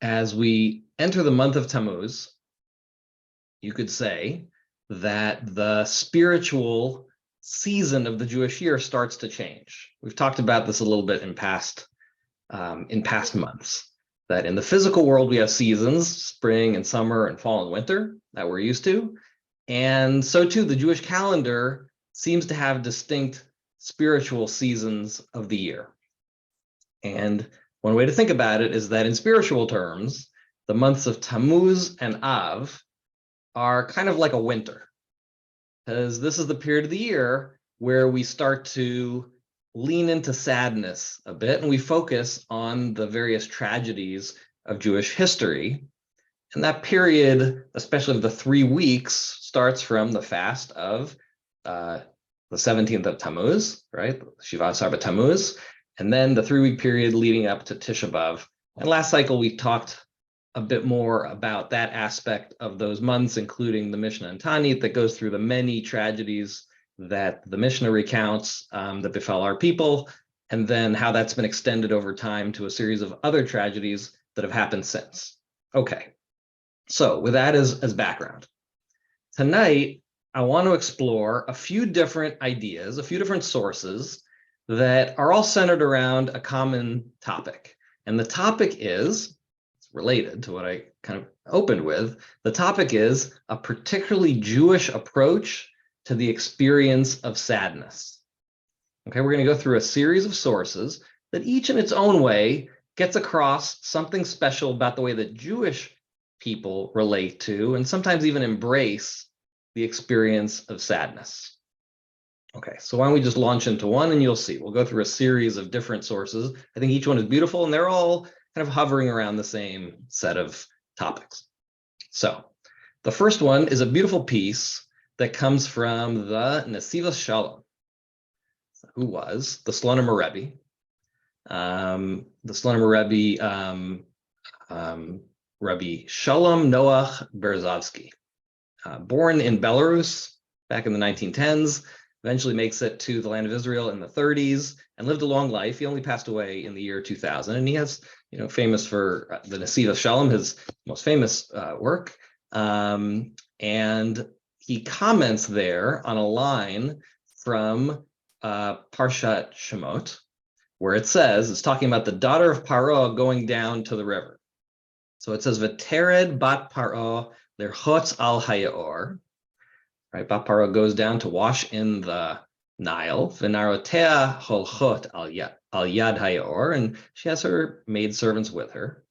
as we enter the month of Tammuz, you could say that the spiritual season of the Jewish year starts to change. We've talked about this a little bit in past months, that in the physical world, we have seasons, spring and summer and fall and winter that we're used to. And so too, the Jewish calendar seems to have distinct spiritual seasons of the year. And one way to think about it is that in spiritual terms, the months of Tammuz and Av are kind of like a winter, because this is the period of the year where we start to lean into sadness a bit, and we focus on the various tragedies of Jewish history. And that period, especially of the 3 weeks, starts from the fast of the 17th of Tammuz, right? Shiva Asar Tammuz, and then the 3-week period leading up to Tisha B'Av. And last cycle, we talked a bit more about that aspect of those months, including the Mishnah and Tanit that goes through the many tragedies that the Mishnah recounts that befell our people, and then how that's been extended over time to a series of other tragedies that have happened since. Okay, so with that as background, tonight I want to explore a few different ideas, a few different sources that are all centered around a common topic. And the topic is, it's related to what I kind of opened with, the topic is a particularly Jewish approach to the experience of sadness. Okay, we're going to go through a series of sources that each in its own way gets across something special about the way that Jewish people relate to and sometimes even embrace the experience of sadness. Okay, so why don't we just launch into one and you'll see. We'll go through a series of different sources. I think each one is beautiful and they're all kind of hovering around the same set of topics. So the first one is a beautiful piece that comes from the Nesivos Shalom, who was the Slonim Rebbe. The Slonim Rebbe, Rabbi Shalom Noach Berezovsky, born in Belarus back in the 1910s, eventually makes it to the land of Israel in the 30s and lived a long life. He only passed away in the year 2000, and he has, famous for the Nesivos Shalom, his most famous work. And he comments there on a line from Parshat Shemot, where it says, it's talking about the daughter of Paro going down to the river. So it says, V'tered bat Paro lerchotz al hayaor. Right, bat Paro goes down to wash in the Nile. V'narotea holchot al yad hayaor, and she has her maidservants with her.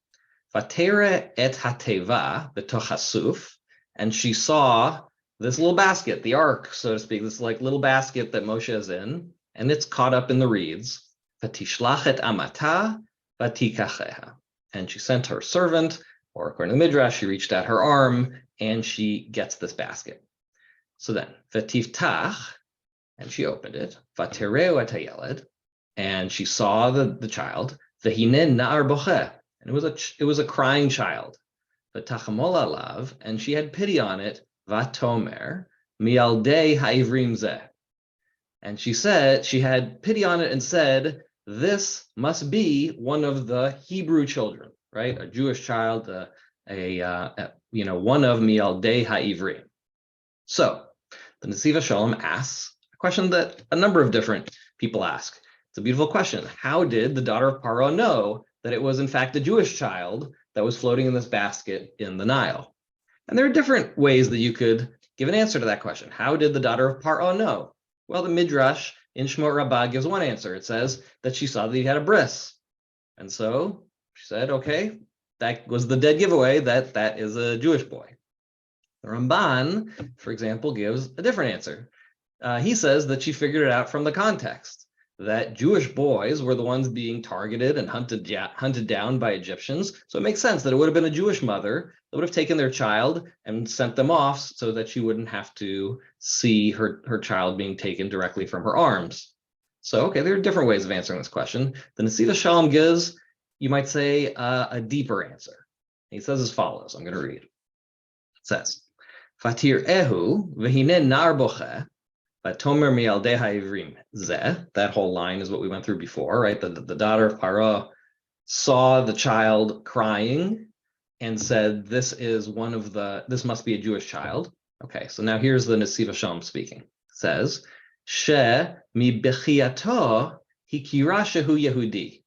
V'tere et hateva b'toch hasuf, and she saw this little basket, the ark, so to speak, this like little basket that Moshe is in, and it's caught up in the reeds. V'tishlach et amata v'tikacheha. And she sent her servant, or according to the Midrash, she reached out her arm and she gets this basket. So then, v'tiftach, and she opened it, v'tereu et hayeled, and she saw the child, v'hine na'ar bocheh, and it was a crying child. V'tachamol alav, and she had pity on it, v'tomer mialdei ha'ivrim zeh, and she said, she had pity on it and said, this must be one of the Hebrew children, right? A Jewish child, one of mialdei ha'ivrim. So the Nesivos Shalom asks a question that a number of different people ask. It's a beautiful question. How did the daughter of Paro know that it was in fact a Jewish child that was floating in this basket in the Nile? And there are different ways that you could give an answer to that question. How did the daughter of Paro know? Well, the Midrash in Shemot Rabbah gives one answer. It says that she saw that he had a bris. And so she said, okay, that was the dead giveaway that that is a Jewish boy. The Ramban, for example, gives a different answer. He says that she figured it out from the context, that Jewish boys were the ones being targeted and hunted down by Egyptians. So it makes sense that it would have been a Jewish mother that would have taken their child and sent them off so that she wouldn't have to see her child being taken directly from her arms. So, okay, there are different ways of answering this question. The Nesivos Shalom gives, you might say, a deeper answer. He says as follows, I'm going to read. It says, Fatir ehu v'hine nar bocheh, v'tomer mialdei ha'ivrim zeh. That whole line is what we went through before, right? The daughter of Paro saw the child crying, and said, this must be a Jewish child. Okay, so now here's the Nesiva Shalom speaking. It says, She mi bechiato hikira shehu Yehudi.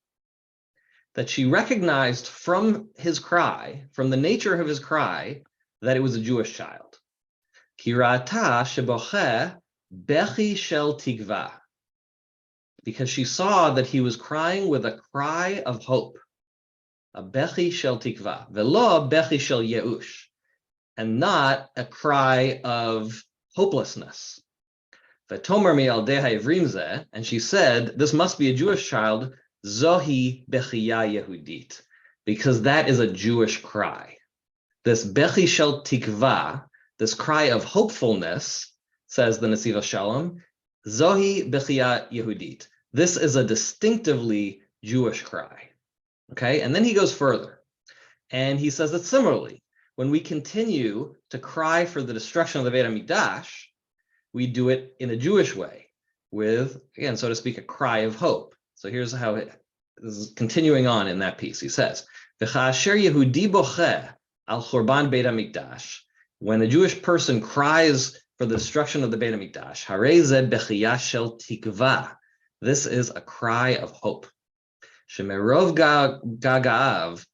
That she recognized from his cry, from the nature of his cry, that it was a Jewish child. Kirata sheboche bechi shel tikva. Because she saw that he was crying with a cry of hope. A bechi shel tikva, velo bechi shel yeush, and not a cry of hopelessness. V'tomer mi'aldei ha'ivrim zeh, and she said, this must be a Jewish child, zohi bechiya Yehudit, because that is a Jewish cry. This bechi shel tikva, this cry of hopefulness, says the Nesiva Shalom, zohi bechiya Yehudit. This is a distinctively Jewish cry. Okay, and then he goes further, and he says that similarly, when we continue to cry for the destruction of the Beit HaMikdash, we do it in a Jewish way, with, again, so to speak, a cry of hope. So here's how this is continuing on in that piece. He says, "V'cha'asher Yehudi bocheh al churban Beit HaMikdash," when a Jewish person cries for the destruction of the Beit HaMikdash, harei zeh bechiyah shel tikva. This is a cry of hope. Shemerov gagaav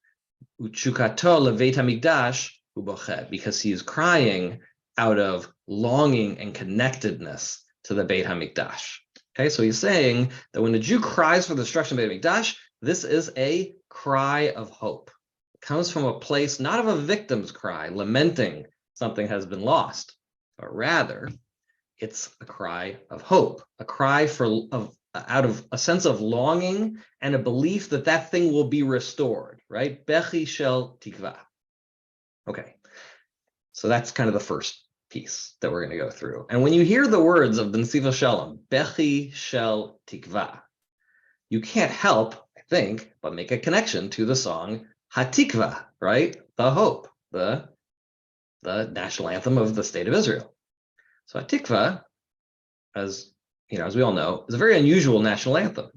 uchukato leveit hamikdash uboche, because he is crying out of longing and connectedness to the Beit Hamikdash. Okay, so he's saying that when a Jew cries for the destruction of the Beit Hamikdash, this is a cry of hope. It comes from a place not of a victim's cry, lamenting something has been lost, but rather it's a cry of hope, a cry out of a sense of longing and a belief that that thing will be restored, right? Bechi shel tikva. Okay, so that's kind of the first piece that we're going to go through. And when you hear the words of the Nesiva Shalom, Bechi shel tikva, you can't help, I think, but make a connection to the song Hatikva, right? The hope, the national anthem of the state of Israel. So Hatikva, as we all know, is a very unusual national anthem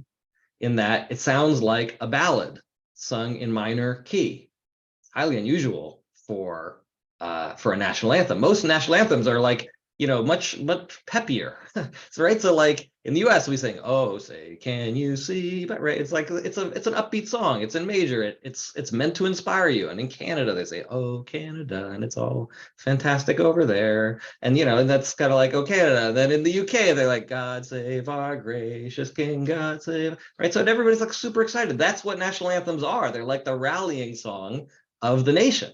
in that it sounds like a ballad sung in minor key. It's highly unusual for a national anthem. Most national anthems are like, much peppier. So right, so like in the U.S. we sing, "Oh, say can you see?" But right, it's like it's an upbeat song. It's in major. It's meant to inspire you. And in Canada they say, "Oh, Canada," and it's all fantastic over there. And and that's kind of like, "Oh, Canada." Then in the UK they're like, "God save our gracious King, God save." Right, so everybody's like super excited. That's what national anthems are. They're like the rallying song of the nation.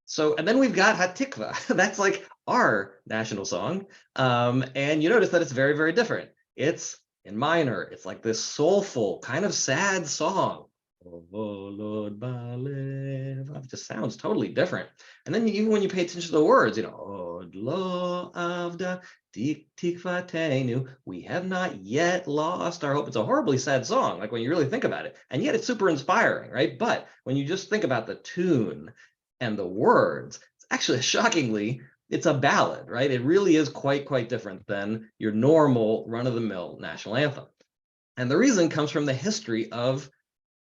So, and then we've got Hatikva. That's like our national song. And you notice that it's very, very different. It's in minor. It's like this soulful, kind of sad song. It just sounds totally different. And then even when you pay attention to the words, Od lo avda tikvatenu, we have not yet lost our hope. It's a horribly sad song, like when you really think about it. And yet it's super inspiring, right? But when you just think about the tune and the words, it's actually shockingly, it's a ballad, right? It really is quite different than your normal run-of-the-mill national anthem. And the reason comes from the history of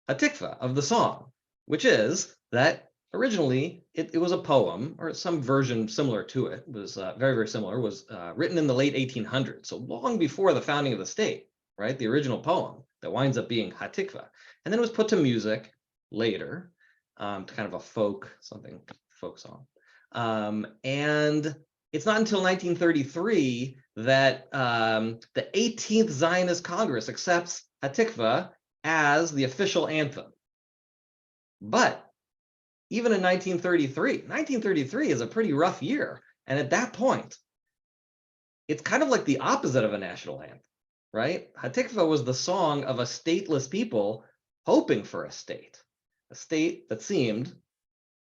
Hatikva, of the song, which is that originally it was a poem, or some version similar to it, was very, very similar, was written in the late 1800s, so long before the founding of the state, right? The original poem that winds up being Hatikva. And then it was put to music later, to kind of a folk song. And it's not until 1933 that the 18th Zionist Congress accepts Hatikva as the official anthem. But even in 1933 is a pretty rough year. And at that point, it's kind of like the opposite of a national anthem, right? Hatikva was the song of a stateless people hoping for a state that seemed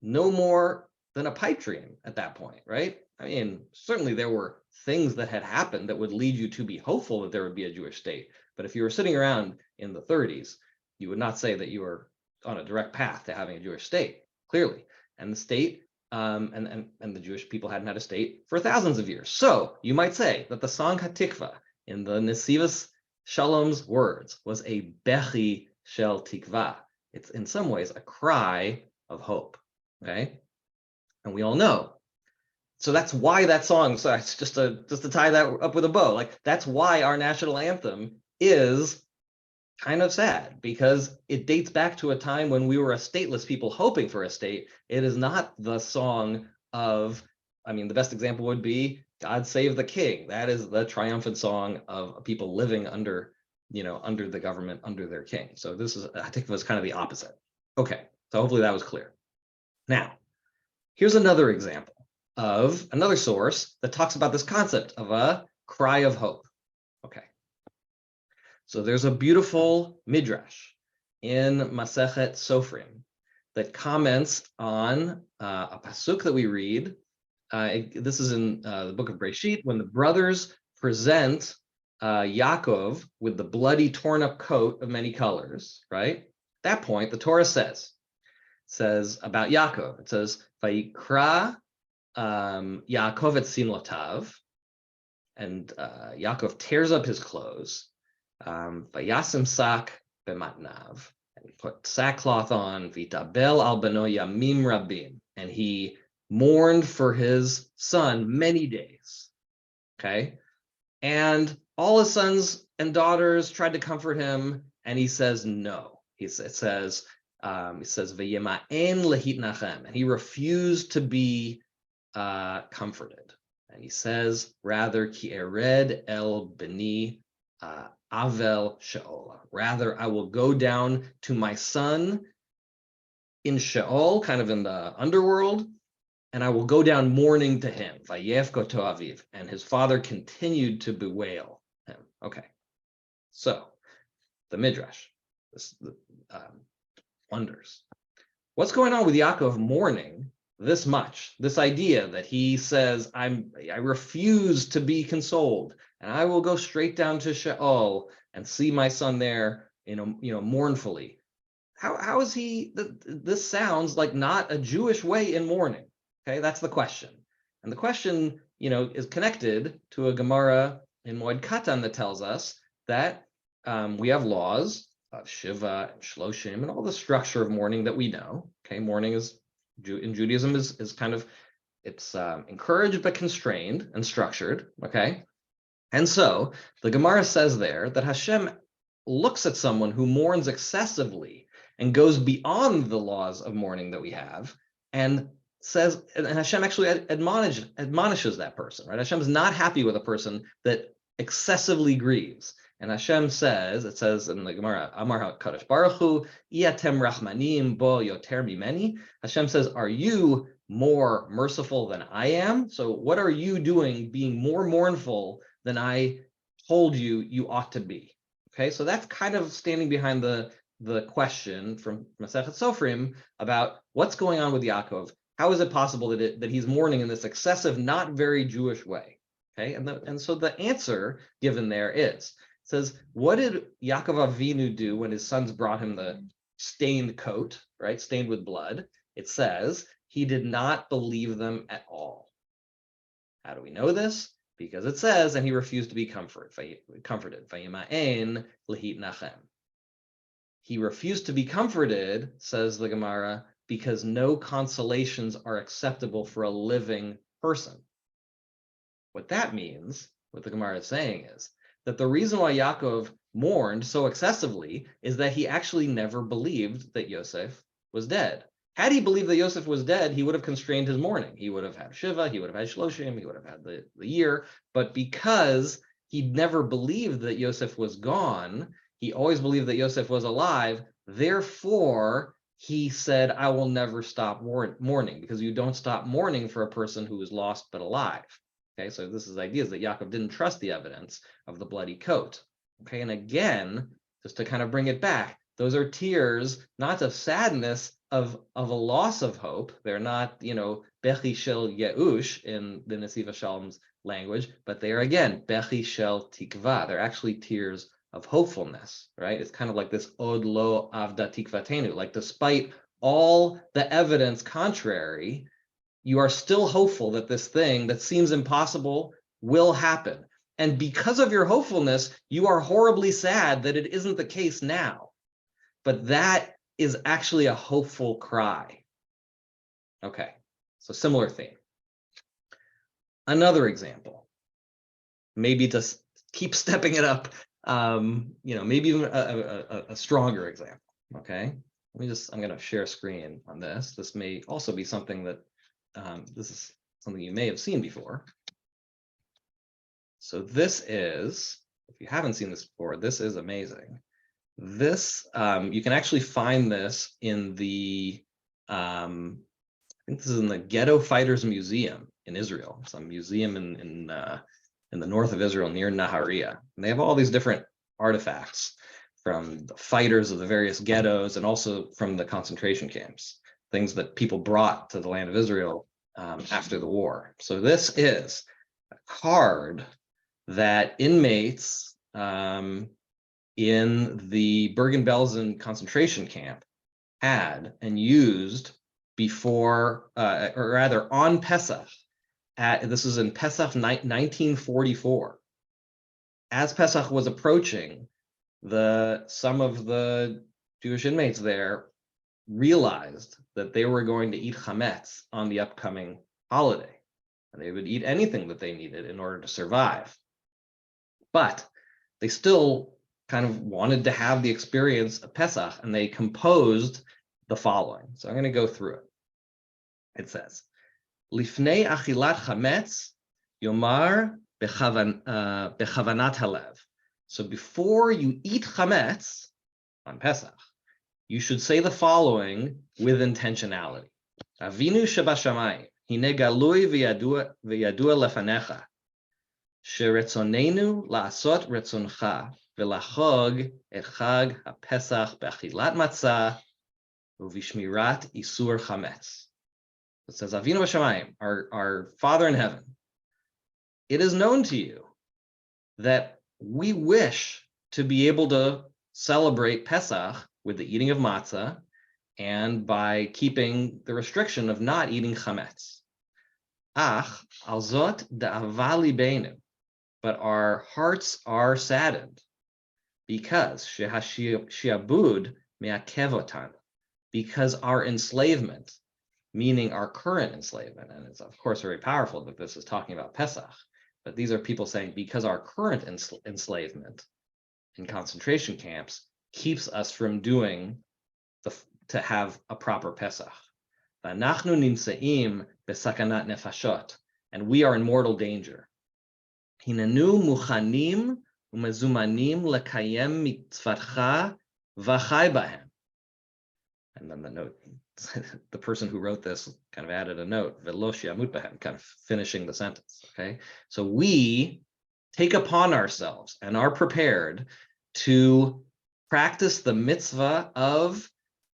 no more than a pipe dream at that point, right? I mean, certainly there were things that had happened that would lead you to be hopeful that there would be a Jewish state. But if you were sitting around in the 30s, you would not say that you were on a direct path to having a Jewish state, clearly. And the state and the Jewish people hadn't had a state for thousands of years. So you might say that the song Hatikva, in the Nesiva Shalom's words, was a bechi shel tikva. It's in some ways a cry of hope. okay? And we all know. So that's why that song, so it's just to tie that up with a bow, like that's why our national anthem is kind of sad, because it dates back to a time when we were a stateless people hoping for a state. It is not the song of, I mean, the best example would be God Save the King. That is the triumphant song of people living under, under the government, under their king. So this is, I think it was kind of the opposite. Okay, so hopefully that was clear. Now, here's another example of another source that talks about this concept of a cry of hope. Okay. So there's a beautiful midrash in Masechet Sofrim that comments on a pasuk that we read. This is in the book of Breshit, when the brothers present Yaakov with the bloody, torn up coat of many colors, right? At that point, the Torah says about Yaakov, it says, Vayikra Yaakov et simlotav, and Yaakov tears up his clothes. Vayasim sak b'matnav, and he put sackcloth on. Vitabel al beno yamim rabim, and he mourned for his son many days. Okay, and all his sons and daughters tried to comfort him, and he says no. It says v'yema'en lehitnachem, and he refused to be comforted. And he says, rather, ki ered el beni Avel Sheol. Rather, I will go down to my son in Sheol, kind of in the underworld, and I will go down mourning to him. Vayevko to Aviv. And his father continued to bewail him. Okay. So, the Midrash wonders. What's going on with Yaakov mourning this much? This idea that he says, I refuse to be consoled, and I will go straight down to Sheol and see my son there, mournfully. How is he? This sounds like not a Jewish way in mourning. Okay, that's the question, and the question, is connected to a Gemara in Moed Katan that tells us that we have laws of Shiva and Shloshim and all the structure of mourning that we know. Okay, mourning in Judaism is kind of, it's encouraged but constrained and structured. Okay. And so the Gemara says there that Hashem looks at someone who mourns excessively and goes beyond the laws of mourning that we have, and says, and Hashem actually admonishes that person, right? Hashem is not happy with a person that excessively grieves. And Hashem says, it says in the Gemara, Amar HaKadosh Baruch Hu, Iatem Rachmanim bo yoter mimeni. Hashem says, are you more merciful than I am? So what are you doing being more mournful than I told you ought to be? Okay, so that's kind of standing behind the question from Masechet Sofrim about what's going on with Yaakov. How is it possible that he's mourning in this excessive, not very Jewish way? Okay, and so the answer given there is, says, what did Yaakov Avinu do when his sons brought him the stained coat, right, stained with blood? It says he did not believe them at all. How do we know this? Because it says, and he refused to be comforted. Vayima'en lehitnachem. He refused to be comforted, says the Gemara, because no consolations are acceptable for a living person. What that means, what the Gemara is saying is, that the reason why Yaakov mourned so excessively is that he actually never believed that Yosef was dead. Had he believed that Yosef was dead, he would have constrained his mourning. He would have had Shiva, he would have had Shloshim, he would have had the year. But because he never believed that Yosef was gone, he always believed that Yosef was alive. Therefore, he said, I will never stop mourning, because you don't stop mourning for a person who is lost but alive. Okay, so this is ideas that Yaakov didn't trust the evidence of the bloody coat. Okay, and again, just to kind of bring it back, those are tears, not of sadness, of a loss of hope. They're not, bechi shel yeush in the Nesiva Shalom's language, but they are, again, bechi shel tikva. They're actually tears of hopefulness, right? It's kind of like this od lo avda tikvatenu, like despite all the evidence contrary, you are still hopeful that this thing that seems impossible will happen. And because of your hopefulness, you are horribly sad that it isn't the case now. But that is actually a hopeful cry. Okay, so similar theme. Another example, maybe just keep stepping it up, maybe even a stronger example, okay? I'm going to share a screen on this. This may also be something that, this is something you may have seen before. So this is, if you haven't seen this before, this is amazing. This, you can actually find this in the, I think this is in the Ghetto Fighters Museum in Israel. It's a museum in the north of Israel near Nahariya. And they have all these different artifacts from the fighters of the various ghettos and also from the concentration camps, things that people brought to the land of Israel after the war. So this is a card that inmates in the Bergen-Belsen concentration camp had and used before, or rather on Pesach. This is in Pesach 1944. As Pesach was approaching, some of the Jewish inmates there realized that they were going to eat chametz on the upcoming holiday, and they would eat anything that they needed in order to survive. But they still kind of wanted to have the experience of Pesach, and they composed the following. So I'm going to go through it. It says, Lifnei achilat chametz yomar bechavanat halev. So before you eat chametz on Pesach, you should say the following with intentionality. Avinu shebashamayim, hine galui v'yadua lefanecha, sheretzonenu la'asot retzoncha, v'lachog et chag ha'pesach be'achilat matzah, u'vishmirat isur chametz. It says, Avinu b'shamayim, our Father in heaven, it is known to you that we wish to be able to celebrate Pesach with the eating of matzah and by keeping the restriction of not eating chametz. Ach, al zot da'ava libeinu, but our hearts are saddened because shehashiabud me'akev, because our enslavement, meaning our current enslavement, and it's of course very powerful that this is talking about Pesach, but these are people saying because our current enslavement in concentration camps keeps us from doing to have a proper Pesach. V'anachnu nimseim besakanat nefashot, and we are in mortal danger. Hinenu muchanim umezumanim lekayem mitzvatcha v'chai bahem. And then the note, the person who wrote this kind of added a note, v'lo shiamut bahem, kind of finishing the sentence. Okay, so we take upon ourselves and are prepared to practice the mitzvah of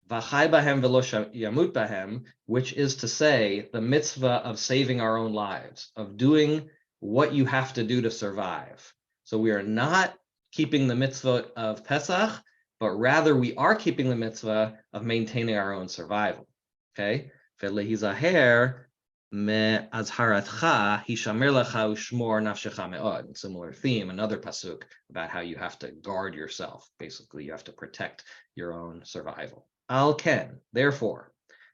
v'chai bahem v'lo yamut bahem, which is to say the mitzvah of saving our own lives, of doing what you have to do to survive. So we are not keeping the mitzvah of Pesach, but rather we are keeping the mitzvah of maintaining our own survival. Okay? Ve'lehizaher me'azharatcha hishamer lecha u'shmor nafshecha me'od. Similar theme, another pasuk about how you have to guard yourself. Basically, you have to protect your own survival. Al ken, therefore,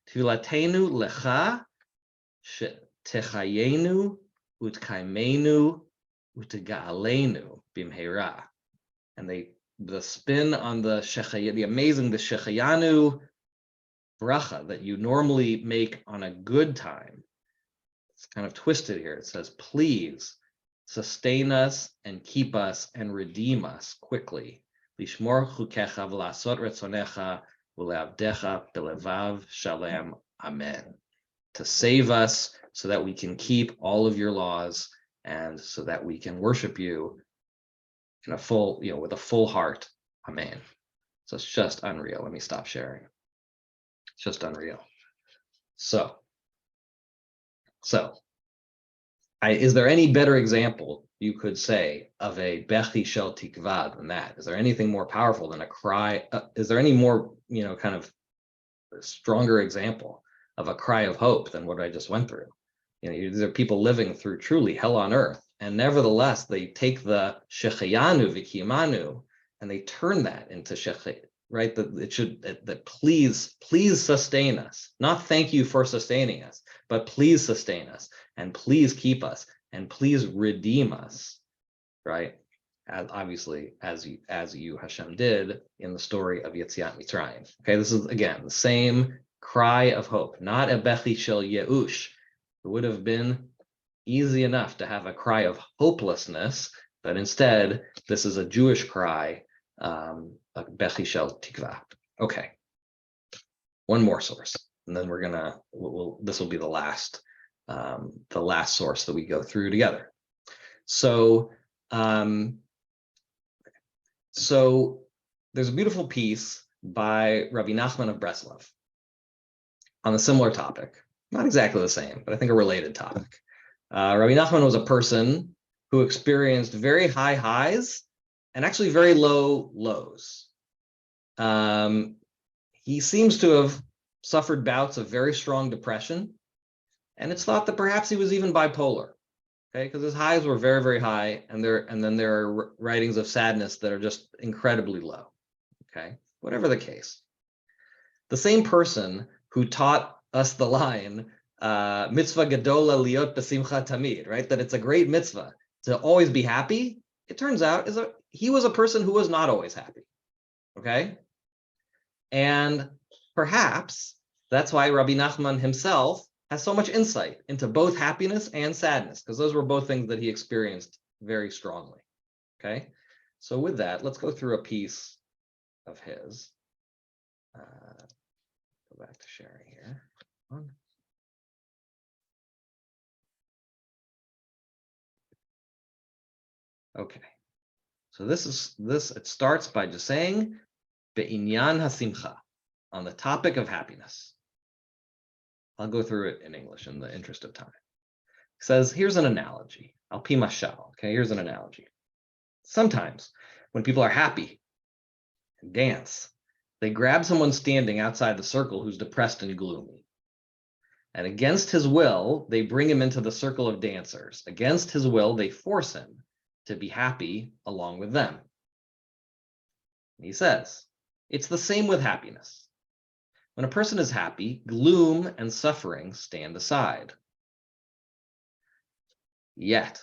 tfilatenu lecha techayenu utkaimenu utga'alenu bimheira. And the spin on the shechayanu bracha that you normally make on a good time, it's kind of twisted here. It says, please sustain us and keep us and redeem us quickly. Lishmor chukecha v'lasot retzonecha v'leavdecha belevav shalem. Amen. To save us so that we can keep all of your laws and so that we can worship you in a full, with a full heart. Amen. So it's just unreal. Let me stop sharing. It's just unreal. So is there any better example you could say of a bechi shel tikva than that? Is there anything more powerful than a cry? Is there any more, kind of stronger example of a cry of hope than what I just went through? These are people living through truly hell on earth, and nevertheless they take the shechayanu v'kiyamanu and they turn that into right? That please sustain us, not thank you for sustaining us, but please sustain us, and please keep us, and please redeem us, right? Obviously, as you Hashem did in the story of Yetziat Mitzrayim. Okay, this is again the same cry of hope, not a bechi shel yeush. It would have been easy enough to have a cry of hopelessness, but instead, this is a Jewish cry, a bechi shel tikva. Okay, one more source, and then this will be the last source that we go through together. So there's a beautiful piece by Rabbi Nachman of Breslov on a similar topic, not exactly the same, but I think a related topic. Rabbi Nachman was a person who experienced very high highs and actually very low lows. He seems to have suffered bouts of very strong depression, and it's thought that perhaps he was even bipolar. Okay, because his highs were very, very high, and then there are writings of sadness that are just incredibly low. Okay, whatever the case, the same person who taught us the line mitzvah gedola liot besimcha tamid, right? That it's a great mitzvah to always be happy. It turns out he was a person who was not always happy. Okay, and perhaps that's why Rabbi Nachman himself has so much insight into both happiness and sadness, because those were both things that he experienced very strongly. Okay, so with that, let's go through a piece of his. Go back to sharing here. Okay, so it starts by just saying be'inyan hasimcha, on the topic of happiness. I'll go through it in English in the interest of time. It says, here's an analogy. Al pi mashal. Okay, here's an analogy. Sometimes when people are happy and dance, they grab someone standing outside the circle who's depressed and gloomy. And against his will, they bring him into the circle of dancers. Against his will, they force him to be happy along with them. And he says, it's the same with happiness. When a person is happy, gloom and suffering stand aside. Yet,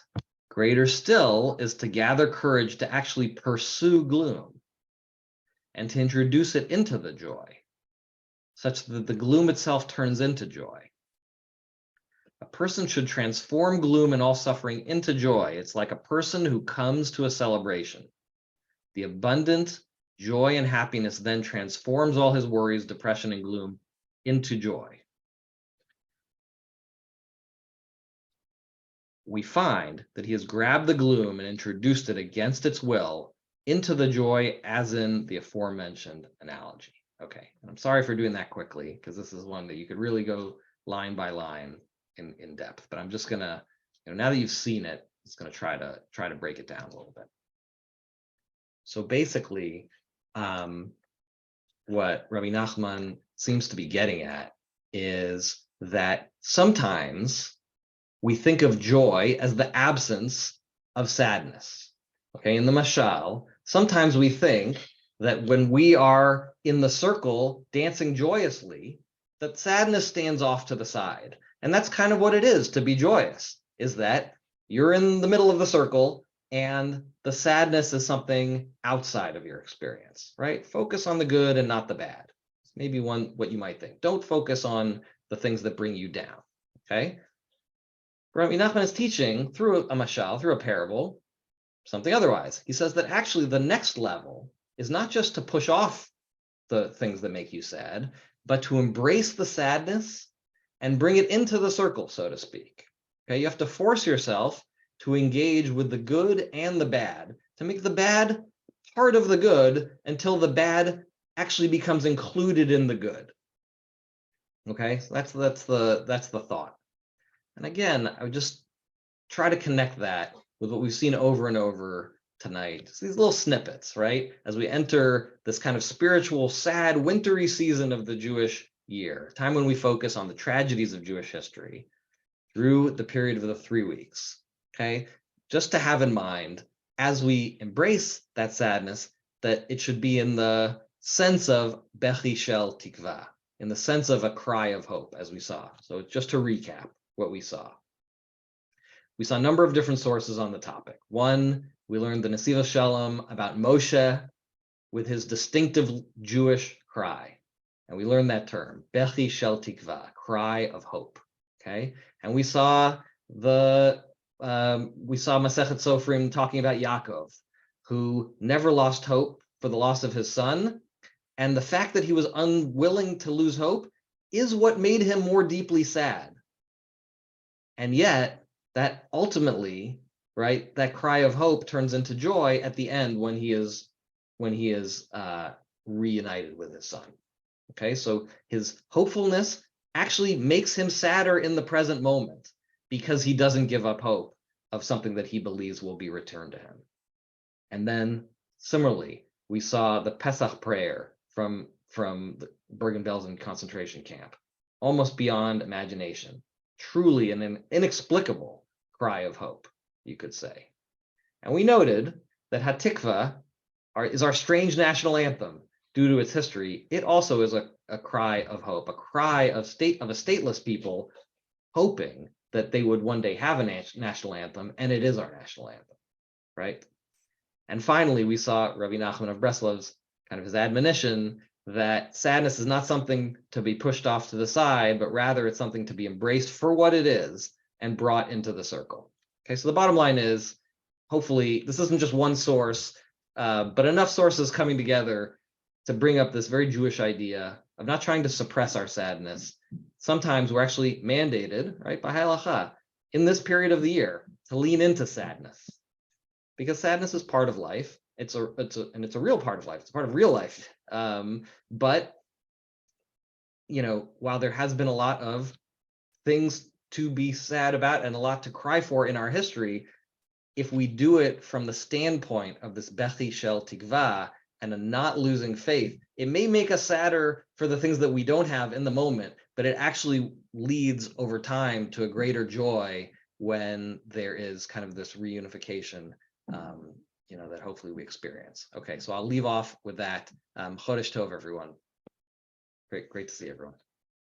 greater still is to gather courage to actually pursue gloom and to introduce it into the joy, such that the gloom itself turns into joy. A person should transform gloom and all suffering into joy. It's like a person who comes to a celebration. The abundant joy and happiness then transforms all his worries, depression, and gloom into joy. We find that he has grabbed the gloom and introduced it against its will into the joy, as in the aforementioned analogy. Okay, and I'm sorry for doing that quickly, because this is one that you could really go line by line in depth, but I'm just gonna, now that you've seen it, it's gonna try to break it down a little bit. So basically, what Rabbi Nachman seems to be getting at is that sometimes we think of joy as the absence of sadness. Okay, in the mashal, sometimes we think that when we are in the circle dancing joyously, that sadness stands off to the side. And that's kind of what it is to be joyous, is that you're in the middle of the circle and the sadness is something outside of your experience, right? Focus on the good and not the bad. Maybe what you might think. Don't focus on the things that bring you down, okay? Rabbi Nachman is teaching through a mashal, through a parable, something otherwise. He says that actually the next level is not just to push off the things that make you sad, but to embrace the sadness and bring it into the circle, so to speak. Okay, you have to force yourself to engage with the good and the bad, to make the bad part of the good until the bad actually becomes included in the good. Okay, so that's the thought. And again, I would just try to connect that with what we've seen over and over tonight. Just these little snippets, right? As we enter this kind of spiritual, sad, wintry season of the Jewish year, time when we focus on the tragedies of Jewish history through the period of the 3 weeks. Okay, just to have in mind as we embrace that sadness, that it should be in the sense of bechi shel tikva, in the sense of a cry of hope, as we saw. So just to recap what we saw. We saw a number of different sources on the topic. One, we learned the Nesiva Shalom about Moshe with his distinctive Jewish cry. And we learned that term, bechi shel tikva, cry of hope. Okay, and we saw Masechet Sofrim talking about Yaakov, who never lost hope for the loss of his son, and the fact that he was unwilling to lose hope is what made him more deeply sad. And yet, that ultimately, right, that cry of hope turns into joy at the end when he is reunited with his son. Okay, so his hopefulness actually makes him sadder in the present moment because he doesn't give up hope of something that he believes will be returned to him. And then similarly, we saw the Pesach prayer from the Bergen-Belsen concentration camp, almost beyond imagination, truly an inexplicable cry of hope, you could say. And we noted that Hatikva is our strange national anthem due to its history. It also is a cry of hope, a cry of a stateless people hoping that they would one day have a national anthem, and it is our national anthem, right? And finally, we saw Rabbi Nachman of Breslov's kind of his admonition that sadness is not something to be pushed off to the side, but rather it's something to be embraced for what it is and brought into the circle. Okay, so the bottom line is, hopefully, this isn't just one source, but enough sources coming together to bring up this very Jewish idea of not trying to suppress our sadness. Sometimes we're actually mandated, right, by halacha, in this period of the year to lean into sadness, because sadness is part of life. It's a real part of life. It's a part of real life. But while there has been a lot of things to be sad about and a lot to cry for in our history, if we do it from the standpoint of this bechi shel tikva and a not losing faith, it may make us sadder for the things that we don't have in the moment, but it actually leads over time to a greater joy when there is kind of this reunification, that hopefully we experience. Okay, so I'll leave off with that. Chodesh Tov, everyone. Great to see everyone.